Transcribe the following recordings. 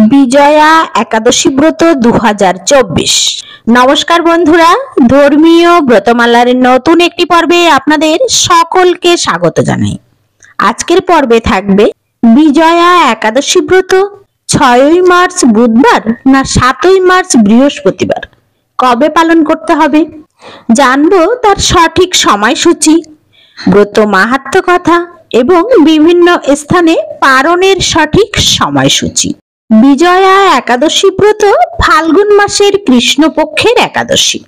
বিজয়া একাদশী ব্রত 2024। নমস্কার বন্ধুরা, ধর্মীয় ব্রতমালার নতুন একটি পর্বে আপনাদের সকলকে স্বাগত জানাই। আজকের পর্বে থাকবে বিজয়া একাদশী ব্রত 6ই মার্চ বুধবার না 7ই মার্চ বৃহস্পতিবার কবে পালন করতে হবে, জানবো তার সঠিক সময়সূচি, ব্রত মাহাত্ম্য কথা এবং বিভিন্ন স্থানে পালনের সঠিক সময়সূচি। বিজয়া একাদশী ব্রত ফাল্গুন মাসের কৃষ্ণপক্ষের একাদশী।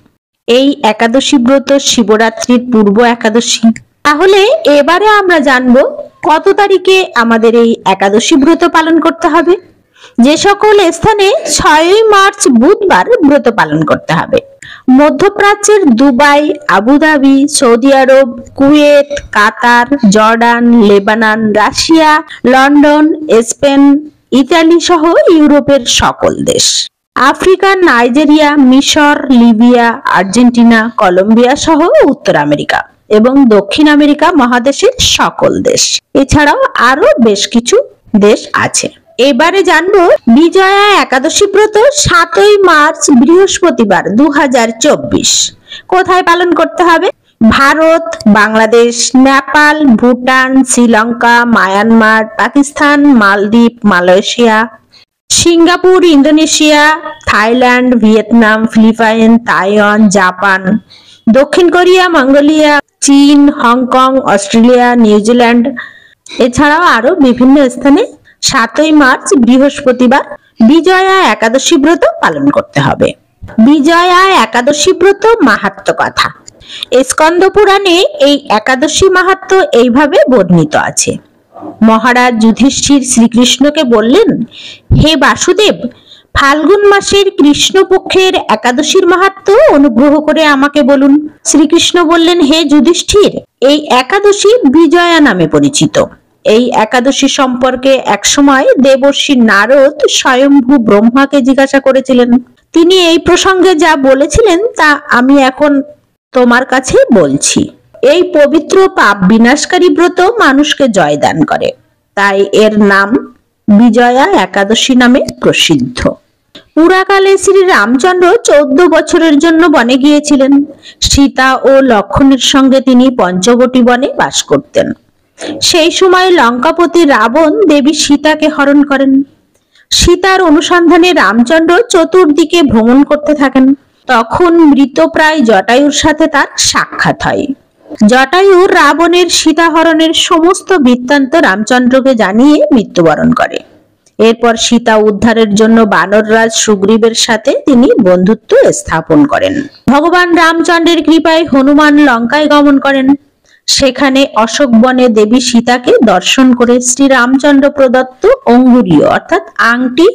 এই একাদশী ব্রত শিবরাত্রির পূর্ব একাদশী। তাহলে এবারে আমরা জানবো কত তারিখে আমাদের এই একাদশী ব্রত পালন করতে হবে। যে সকল স্থানে 6ই মার্চ বুধবার ব্রত পালন করতে হবে: মধ্যপ্রাচ্যের Dubai, Abu Dhabi, Saudi Arab, Kuwait, Qatar, Jordan, Lebanon, Russia, London, Spain, Italy সহ ইউরোপের সকল দেশ, আফ্রিকা, নাইজেরিয়া, মিশর, লিবিয়া, আর্জেন্টিনা, কলম্বিয়া সহ উত্তর আমেরিকা এবং দক্ষিণ আমেরিকা মহাদেশের সকল দেশ, এছাড়াও আরো বেশ কিছু দেশ আছে। এবারে জানবো বিজয়া একাদশী ব্রত 7ই মার্চ বৃহস্পতিবার 2024 কোথায় পালন করতে হবে। Bharat, Bangladesh, Nepal, Bhutan, Sri Lanka, Myanmar, Pakistan, Maldives, Malaysia, Singapore, Indonesia, Thailand, Vietnam, Philippines, Taiwan, Japan, দক্ষিণ কোরিয়া, মঙ্গোলিয়া, চীন, হংকং, অস্ট্রেলিয়া, নিউজিল্যান্ড, এছাড়াও আরো বিভিন্ন স্থানে 7ই মার্চ বৃহস্পতিবার বিজয়া একাদশী ব্রত পালন করতে হবে। বিজয়া একাদশী ব্রত মাহাত্ম্য কথা। স্কন্দ পুরাণে এই একাদশী মাহাত্ম্য এইভাবে বর্ণিত আছে। মহারাজ যুধিষ্ঠির শ্রীকৃষ্ণকে বললেন, হে বাসুদেব, ফাল্গুন মাসের কৃষ্ণপক্ষের একাদশীর মাহাত্ম্য অনুগ্রহ করে আমাকে বলুন। শ্রীকৃষ্ণ বললেন, হে যুধিষ্ঠির, এই একাদশী বিজয়া নামে পরিচিত। এই একাদশী সম্পর্কে একসময় দেবর্ষি নারদ স্বয়ম্ভু ব্রহ্মাকে জিজ্ঞাসা করেছিলেন। তিনি এই প্রসঙ্গে যা বলেছিলেন তা আমি এখন তোমার কাছে বলছি। এই পবিত্র পাপ বিনাশকারী ব্রত মানুষকে জয়দান করে, তাই এর নাম বিজয়া একাদশী নামে প্রসিদ্ধ। পুরাকালে শ্রী রামচন্দ্র 14 বছরের জন্য বনে গিয়েছিলেন। সীতা ও লক্ষ্মণের সঙ্গে তিনি পঞ্চবটী বনে বাস করতেন। সেই সময় লঙ্কাপতি রাবণ দেবী সীতাকে হরণ করেন। সীতার অনুসন্ধানে রামচন্দ্র চতুর্দিকে ভ্রমণ করতে থাকেন। তখন মৃতপ্রায় জটায়ুর সাথে তার সাক্ষাৎ হয়। জটায়ু রাবণের সীতাহরণের সমস্ত বৃত্তান্ত রামচন্দ্রকে জানিয়ে মৃত্যুবরণ করে। এরপর সীতা উদ্ধারের জন্য বানররাজ সুগ্রীবের সাথে তিনি বন্ধুত্ব স্থাপন করেন। ভগবান রামচন্দ্রের কৃপায় হনুমান লঙ্কায় গমন করেন। সেখানে অশোক বনে দেবী সীতাকে দর্শন করে শ্রী রামচন্দ্র প্রদত্ত অঙ্গুরীয় অর্থাৎ আংটি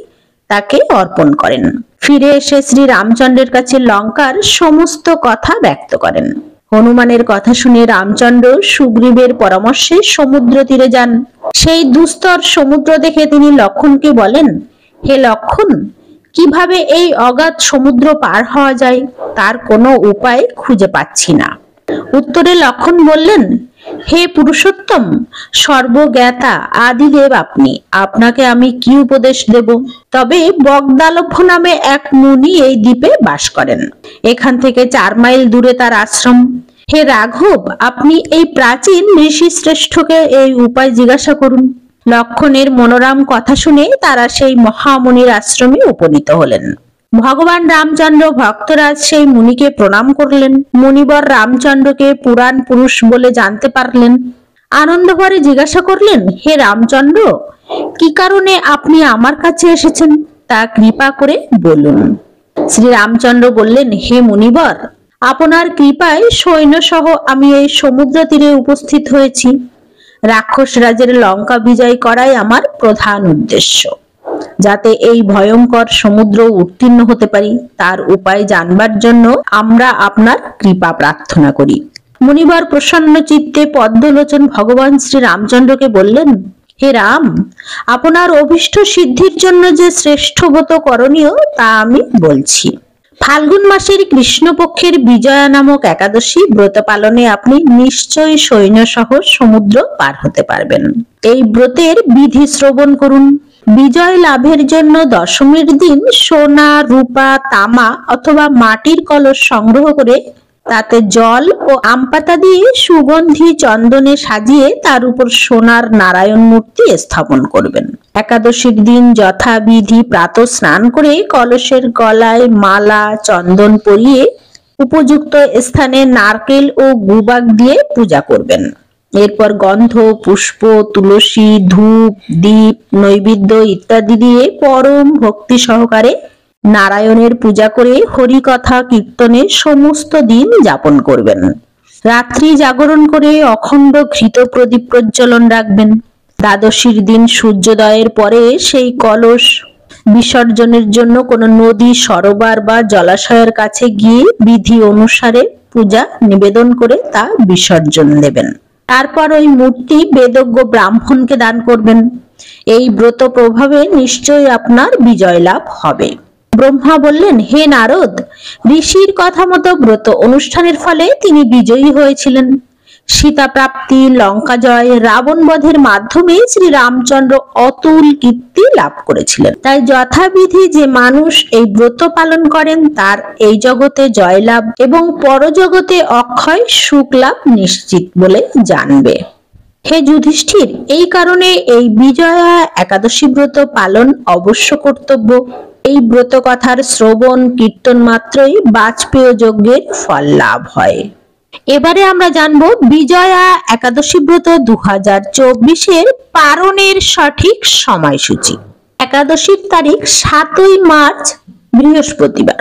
তাকে অর্পণ করেন। ফিরে এসে শ্রী রামচন্দ্রের কাছে লঙ্কার সমস্ত কথা ব্যক্ত করেন। হনুমানের কথা শুনে রামচন্দ্র সুগ্রীবের পরামর্শে সমুদ্র তীরে যান। সেই দুস্তর সমুদ্র দেখে তিনি লক্ষ্মণকে বলেন, হে লক্ষ্মণ, কিভাবে এই অগাধ সমুদ্র পার হওয়া যায় তার কোনো উপায় খুঁজে পাচ্ছি না। উত্তরে লক্ষ্মণ বললেন, হে পুরুষোত্তম, সর্বজ্ঞাতা আদিদেব আপনি, আপনাকে আমি কি উপদেশ দেব? তবে বগদালভ্য নামে এক মুনি এই দ্বীপে বাস করেন। এখান থেকে 4 মাইল দূরে তার আশ্রম। হে রাঘব, আপনি এই প্রাচীন ঋষি শ্রেষ্ঠকে এই উপায় জিজ্ঞাসা করুন। লক্ষ্মণের মনোরম কথা শুনে তারা সেই মহামুনির আশ্রমে উপনীত হলেন। ভগবান রামচন্দ্র ভক্তরাজ সেই মুনিকে প্রণাম করলেন। মুনিবর রামচন্দ্রকে পুরাণ পুরুষ বলে জানতে পারলেন। আনন্দ ভরে জিজ্ঞাসা করলেন, হে রামচন্দ্র, কি কারণে আপনি আমার কাছে এসেছেন তা কৃপা করে বলুন। শ্রী রামচন্দ্র বললেন, হে মুনিবর, আপনার কৃপায় সৈন্য সহ আমি এই সমুদ্র তীরে উপস্থিত হয়েছি। রাক্ষস রাজের লঙ্কা বিজয় করাই আমার প্রধান উদ্দেশ্য। যাতে এই ভয়ঙ্কর সমুদ্র উত্তীর্ণ হতে পারি তার উপায় জানবার জন্য আমরা আপনার কৃপা প্রার্থনা করি। মুনিবর প্রসন্ন চিত্তে পদ্মলোচন ভগবান শ্রী রামচন্দ্রকে বললেন, হে রাম, আপনার অভীষ্ট সিদ্ধির জন্য যে শ্রেষ্ঠ ব্রত করণীয় তা আমি বলছি। ফাল্গুন মাসের কৃষ্ণপক্ষের বিজয়া নামক একাদশী ব্রত পালনে আপনি নিশ্চয়ই সৈন্য সহ সমুদ্র পার হতে পারবেন। এই ব্রতের বিধি শ্রবণ করুন। বিজয় লাভের জন্য দশমীর দিন সোনা, রূপা, তামা অথবা মাটির কলস সংগ্রহ করে তাতে জল ও আম পাতা দিয়ে সুগন্ধি চন্দনে সাজিয়ে তার উপর সোনার নারায়ণ মূর্তি স্থাপন করবেন। একাদশীর দিন যথাবিধি প্রাতঃ স্নান করে কলসের গলায় মালা, চন্দন পরিয়ে উপযুক্ত স্থানে নারকেল ও গুবাক দিয়ে পূজা করবেন। এরপর গন্ধ, পুষ্প, তুলসী, ধূপ, দীপ, নৈবেদ্য ইত্যাদি দিয়ে পরম ভক্তি সহকারে নারায়ণের পূজা করে হরিকথা কীর্তনে সমস্ত দিন যাপন করবেন। রাত্রি জাগরণ করে অখণ্ড ঘৃত প্রদীপ প্রজ্বলন রাখবেন। দ্বাদশীর দিন সূর্যোদয়ের পরে সেই কলস বিসর্জনের জন্য কোনো নদী, সরোবর বা জলাশয়ের কাছে গিয়ে বিধি অনুসারে পূজা নিবেদন করে তা বিসর্জন দেবেন। তারপর ওই মূর্তি বেদজ্ঞ ব্রাহ্মণকে দান করবেন। এই ব্রত প্রভাবে নিশ্চয়ই আপনার বিজয় লাভ হবে। ব্রহ্মা বললেন, হে নারদ, ঋষির কথা মতো ব্রত অনুষ্ঠানের ফলে তিনি বিজয়ী হয়েছিলেন। সীতা প্রাপ্তি, লঙ্কা জয়, রাবণ বধের মাধ্যমে শ্রী রামচন্দ্র অতুল কীর্তি লাভ করেছিলেন। তাই যথাবিধি যে মানুষ এই ব্রত পালন করেন তার এই জগতে জয়লাভ এবং পরজগতে অক্ষয় সুখ লাভ নিশ্চিত বলে জানবে। হে যুধিষ্ঠির, এই কারণে এই বিজয়া একাদশী ব্রত পালন অবশ্য কর্তব্য। এই ব্রত কথার শ্রবণ কীর্তন মাত্রই বাজপেয় যজ্ঞের ফল লাভ হয়। এবারে আমরা জানবো বিজয়া একাদশী ব্রত 2024-এর পারণের সঠিক সময়সূচি। একাদশীর তারিখ 7ই মার্চ বৃহস্পতিবার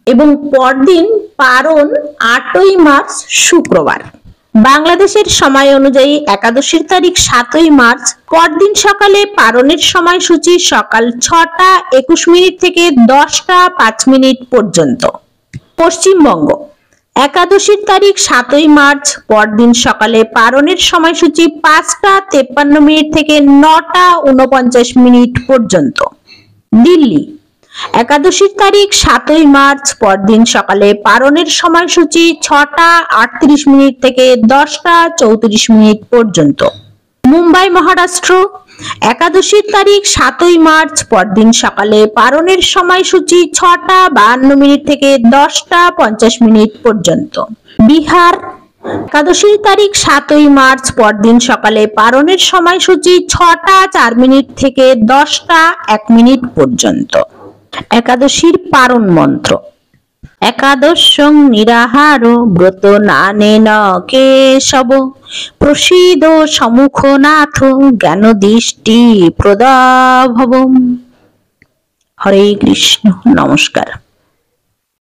এবং পরদিন পারণ 8ই মার্চ শুক্রবার। বাংলাদেশের সময় অনুযায়ী একাদশীর তারিখ 7ই মার্চ, পরদিন সকালে পারণের সময়সূচি সকাল 6টা 21 মিনিট থেকে 10টা 5 মিনিট পর্যন্ত। পশ্চিমবঙ্গ একাদশীর তারিখ 7ই মার্চ, পরদিন সকালে পারণের সময়সূচি 5টা 53 মিনিট থেকে 9টা 49 মিনিট পর্যন্ত। দিল্লি একাদশীর তারিখ 7ই মার্চ, পরদিন সকালে পারণের সময়সূচি 6টা 38 মিনিট থেকে 10টা 34 মিনিট পর্যন্ত। মুম্বাই মহারাষ্ট্র একাদশীর তারিখ 7ই মার্চ, পরদিন সকালে পারণের সময়সূচি 6টা 52 মিনিট থেকে 10টা 50 মিনিট পর্যন্ত। বিহার একাদশীর তারিখ 7ই মার্চ, পরদিন সকালে পারণের সময়সূচি 6টা 4 মিনিট থেকে 10টা 1 মিনিট পর্যন্ত। একাদশীর পারণ মন্ত্র। একাদশং নিরাহার ব্রত নানেন কেশব, প্রসীদ সমুখনাথ জ্ঞান দৃষ্টি প্রদাভবম। হরে কৃষ্ণ। নমস্কার।